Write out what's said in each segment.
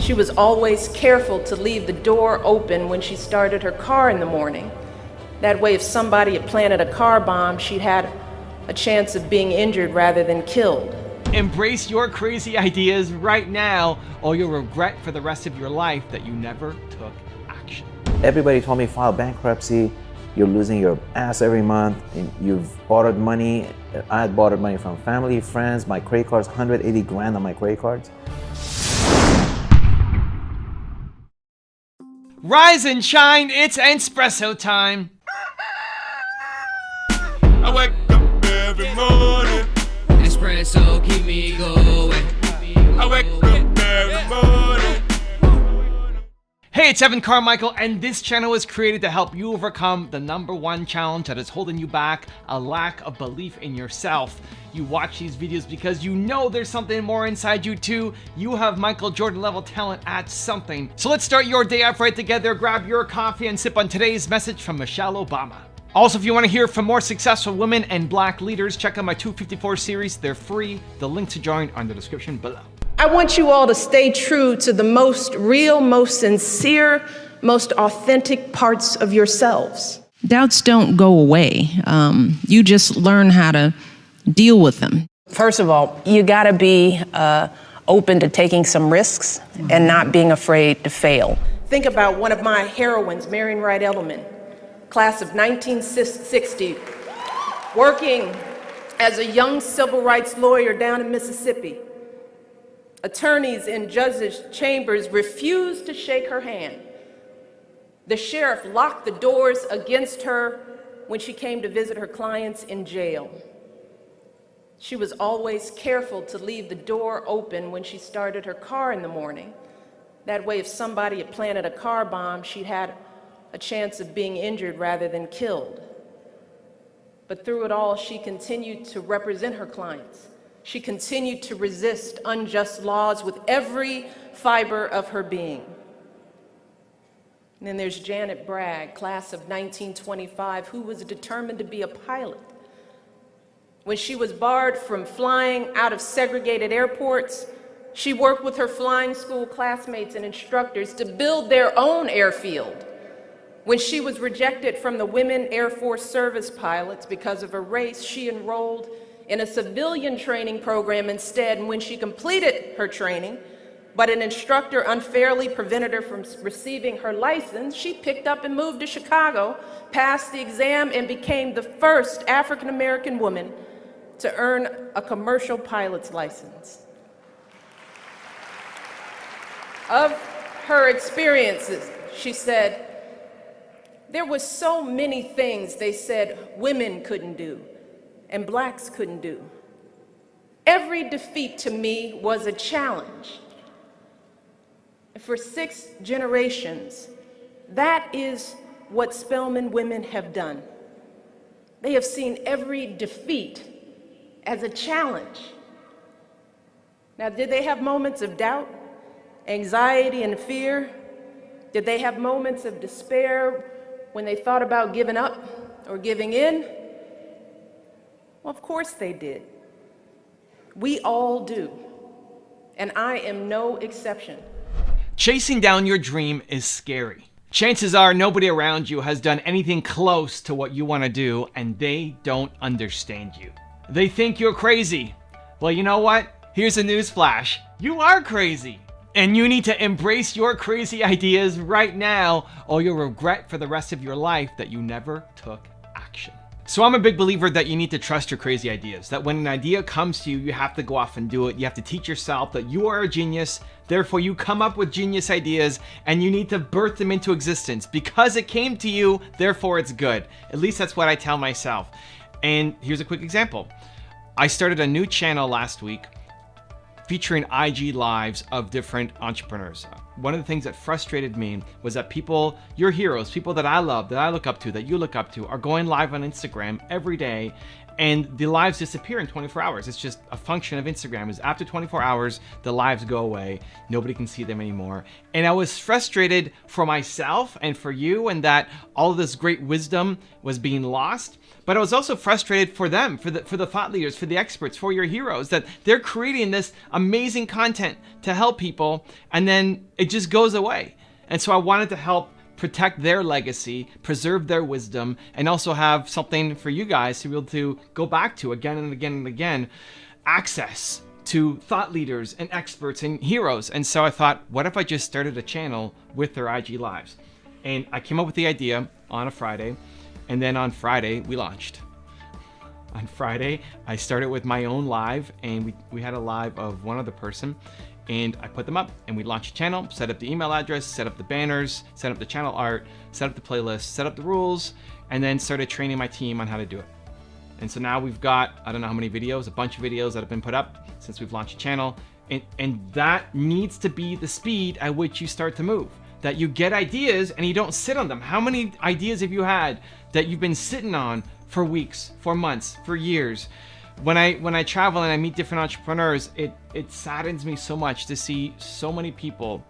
She was always careful to leave the door open when she started her car in the morning. That way, if somebody had planted a car bomb, she'd had a chance of being injured rather than killed. Embrace your crazy ideas right now, or you'll regret for the rest of your life that you never took action. Everybody told me file bankruptcy, you're losing your ass every month, and you've borrowed money. I had borrowed money from family, friends, my credit cards, 180 grand on my credit cards. Rise and shine, it's Entspresso time. I wake up every morning. Espresso keep me going. I wake up every morning. Hey, it's Carmichael, and this channel is created to help you overcome the #1 challenge that is holding you back, a lack of belief in yourself. You watch these videos because you know there's something more inside you too. You have Michael Jordan level talent at something. So let's start your day off right together. Grab your coffee and sip on today's message from Michelle Obama. Also, if you want to hear from more successful women and black leaders, check out my 254 series. They're free. The link to join are in the description below. I want you all to stay true to the most real, most sincere, most authentic parts of yourselves. Doubts don't go away. You just learn how to deal with them. First of all, you gotta be open to taking some risks and not being afraid to fail. Think about one of my heroines, Marion Wright Edelman, class of 1960, working as a young civil rights lawyer down in Mississippi. Attorneys in judges' chambers refused to shake her hand. The sheriff locked the doors against her when she came to visit her clients in jail. She was always careful to leave the door open when she started her car in the morning. That way, if somebody had planted a car bomb, she'd had a chance of being injured rather than killed. But through it all, she continued to represent her clients. She continued to resist unjust laws with every fiber of her being. And then there's Janet Bragg, class of 1925, who was determined to be a pilot. When she was barred from flying out of segregated airports, she worked with her flying school classmates and instructors to build their own airfield. When she was rejected from the Women Air Force Service pilots because of her race, she enrolled in a civilian training program instead. And when she completed her training, but an instructor unfairly prevented her from receiving her license, she picked up and moved to Chicago, passed the exam, and became the first African-American woman to earn a commercial pilot's license. Of her experiences, she said, "There were so many things they said women couldn't do and blacks couldn't do. Every defeat to me was a challenge. And for 6 generations, that is what Spelman women have done. They have seen every defeat as a challenge." Now, did they have moments of doubt, anxiety, and fear? Did they have moments of despair when they thought about giving up or giving in? Well, of course they did. We all do, and I am no exception. Chasing down your dream is scary. Chances are nobody around you has done anything close to what you want to do, and they don't understand you. They think you're crazy. Well, you know what? Here's a news flash. You are crazy. And you need to embrace your crazy ideas right now, or you'll regret for the rest of your life that you never took action. So I'm a big believer that you need to trust your crazy ideas, that when an idea comes to you, you have to go off and do it. You have to teach yourself that you are a genius, therefore you come up with genius ideas, and you need to birth them into existence. Because it came to you, therefore it's good. At least that's what I tell myself. And here's a quick example. I started a new channel last week featuring IG lives of different entrepreneurs. One of the things that frustrated me was that people, your heroes, people that I love, that I look up to, that you look up to, are going live on Instagram every day and the lives disappear in 24 hours. It's just a function of Instagram, is after 24 hours, the lives go away. Nobody can see them anymore. And I was frustrated for myself and for you, and that all of this great wisdom was being lost. But I was also frustrated for them, for the thought leaders, for the experts, for your heroes, that they're creating this amazing content to help people, and then it just goes away. And so I wanted to help protect their legacy, preserve their wisdom, and also have something for you guys to be able to go back to again and again and again, access to thought leaders and experts and heroes. And so I thought, what if I just started a channel with their IG lives? And I came up with the idea on a Friday, and then on Friday we launched. On Friday, I started with my own live, and we had a live of one other person, and I put them up, and we launched a channel, set up the email address, set up the banners, set up the channel art, set up the playlist, set up the rules, and then started training my team on how to do it. And so now we've got, I don't know how many videos, a bunch of videos that have been put up since we've launched a channel. And that needs to be the speed at which you start to move. That you get ideas and you don't sit on them. How many ideas have you had that you've been sitting on for weeks, for months, for years? When I travel and I meet different entrepreneurs, it saddens me so much to see so many people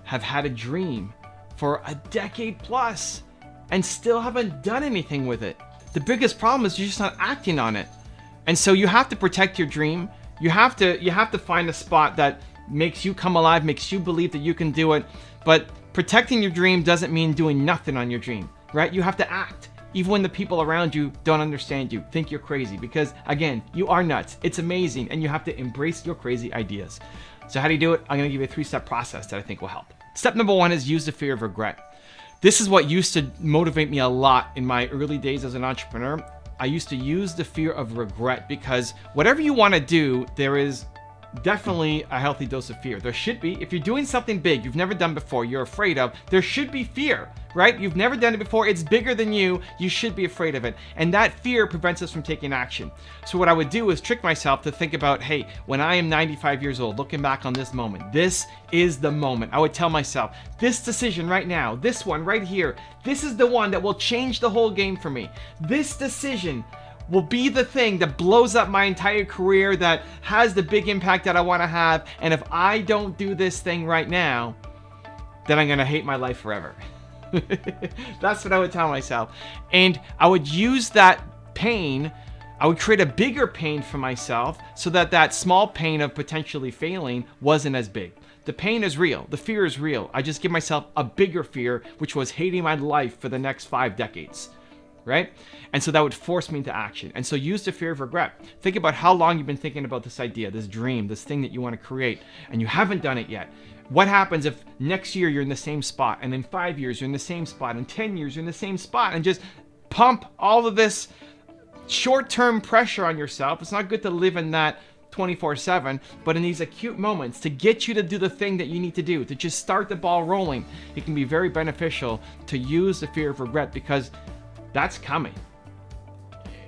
have had a dream for a decade plus and still haven't done anything with it. The biggest problem is you're just not acting on it. And so you have to protect your dream. You have to find a spot that makes you come alive, makes you believe that you can do it. But protecting your dream doesn't mean doing nothing on your dream, right? You have to act. Even when the people around you don't understand you, think you're crazy, because again, you are nuts. It's amazing, and you have to embrace your crazy ideas. So how do you do it? I'm gonna give you a 3-step process that I think will help. Step number 1 is use the fear of regret. This is what used to motivate me a lot in my early days as an entrepreneur. I used to use the fear of regret, because whatever you wanna do, there is definitely a healthy dose of fear. There should be. If you're doing something big you've never done before, you're afraid of, there should be fear, right? You've never done it before, it's bigger than you should be afraid of it. And that fear prevents us from taking action. So what I would do is trick myself to think about, hey, when I am 95 years old, looking back on this moment, this is the moment. I would tell myself, this decision right now, this one right here, this is the one that will change the whole game for me. This decision will be the thing that blows up my entire career, that has the big impact that I want to have. And if I don't do this thing right now, then I'm going to hate my life forever. That's what I would tell myself. And I would use that pain, I would create a bigger pain for myself so that that small pain of potentially failing wasn't as big. The pain is real. The fear is real. I just give myself a bigger fear, which was hating my life for the next 5 decades. Right? And so that would force me into action. And so use the fear of regret. Think about how long you've been thinking about this idea, this dream, this thing that you want to create, and you haven't done it yet. What happens if next year you're in the same spot, and in 5 years you're in the same spot, and 10 years you're in the same spot, and just pump all of this short-term pressure on yourself. It's not good to live in that 24/7, but in these acute moments, to get you to do the thing that you need to do, to just start the ball rolling, it can be very beneficial to use the fear of regret, because that's coming.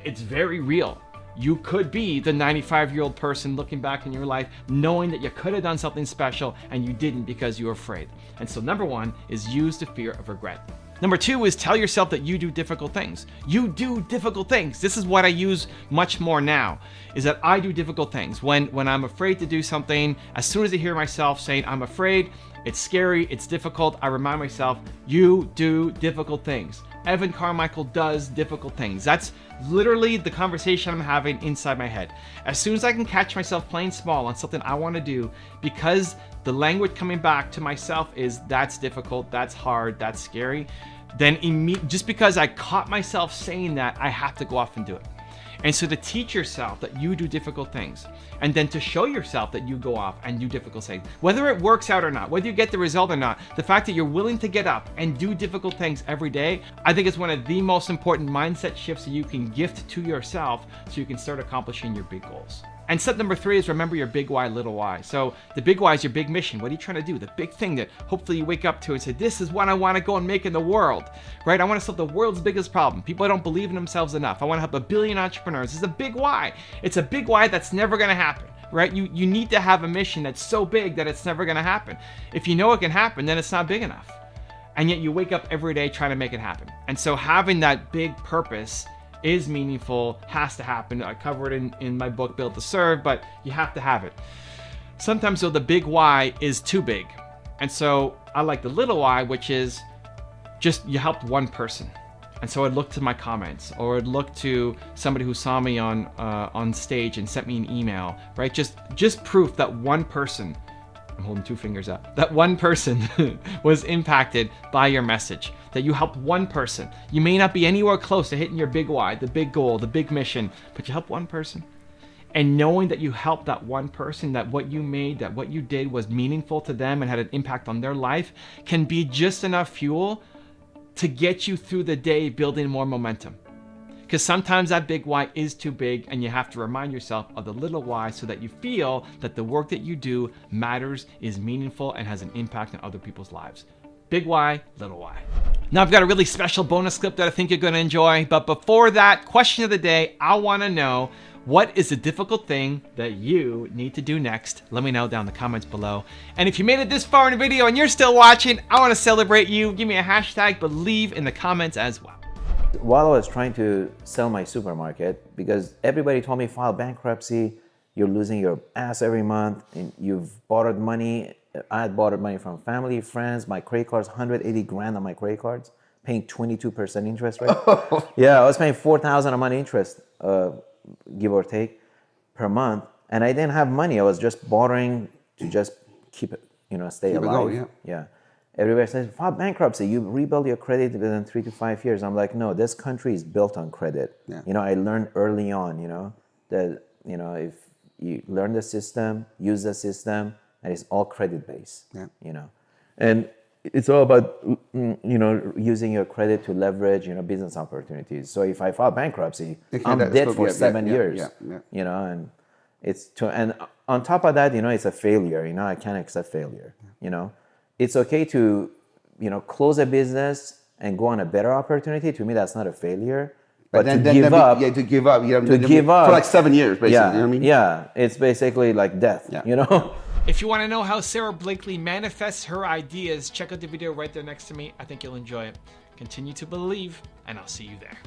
It's very real. You could be the 95-year-old person looking back in your life, knowing that you could have done something special and you didn't because you were afraid. And so number 1 is use the fear of regret. Number 2 is tell yourself that you do difficult things. You do difficult things. This is what I use much more now, is that I do difficult things. When I'm afraid to do something, as soon as I hear myself saying, I'm afraid, it's scary, it's difficult, I remind myself, you do difficult things. Evan Carmichael does difficult things. That's literally the conversation I'm having inside my head. As soon as I can catch myself playing small on something I want to do, because the language coming back to myself is that's difficult, that's hard, that's scary, then just because I caught myself saying that, I have to go off and do it. And so to teach yourself that you do difficult things, and then to show yourself that you go off and do difficult things, whether it works out or not, whether you get the result or not, the fact that you're willing to get up and do difficult things every day, I think is one of the most important mindset shifts that you can gift to yourself so you can start accomplishing your big goals. And step number 3 is remember your big why, little why. So the big why is your big mission. What are you trying to do? The big thing that hopefully you wake up to and say, this is what I want to go and make in the world, right? I want to solve the world's biggest problem. People don't believe in themselves enough. I want to help 1 billion entrepreneurs. It's a big why. It's a big why that's never going to happen, right? You need to have a mission that's so big that it's never going to happen. If you know it can happen, then it's not big enough. And yet you wake up every day trying to make it happen. And so having that big purpose is meaningful, has to happen. I cover it in my book, Built to Serve, but you have to have it. Sometimes though, the big why is too big. And so I like the little why, which is just you helped one person. And so I'd look to my comments, or I'd look to somebody who saw me on stage and sent me an email, right? Just proof that one person, I'm holding 2 fingers up, that one person was impacted by your message, that you helped one person. You may not be anywhere close to hitting your big why, the big goal, the big mission, but you helped one person. And knowing that you helped that one person, that what you made, that what you did was meaningful to them and had an impact on their life, can be just enough fuel to get you through the day building more momentum. Because sometimes that big why is too big, and you have to remind yourself of the little why so that you feel that the work that you do matters, is meaningful, and has an impact on other people's lives. Big why, little why. Now I've got a really special bonus clip that I think you're going to enjoy. But before that, question of the day, I want to know, what is the difficult thing that you need to do next? Let me know down in the comments below. And if you made it this far in the video and you're still watching, I want to celebrate you. Give me a hashtag, believe in the comments as well. While I was trying to sell my supermarket, because everybody told me file bankruptcy, you're losing your ass every month, and you've borrowed money. I had borrowed money from family, friends, my credit cards, 180 grand on my credit cards, paying 22% interest rate. Yeah, I was paying 4,000 a month interest, give or take, per month. And I didn't have money. I was just borrowing to just keep it, stay alive. Going, Yeah. Everybody says, file bankruptcy, you rebuild your credit within 3 to 5 years. I'm like, no, this country is built on credit. Yeah. I learned early on, that, if you learn the system, use the system, and it's all credit based, and it's all about, using your credit to leverage, business opportunities. So if I file bankruptcy, I'm dead for 7 years, and and on top of that, it's a failure, I can't accept failure, It's okay to, close a business and go on a better opportunity. To me, that's not a failure. But to give up. To give up. For like 7 years, basically. Yeah, You know what I mean? Yeah, it's basically like death, If you want to know how Sarah Blakely manifests her ideas, check out the video right there next to me. I think you'll enjoy it. Continue to believe, and I'll see you there.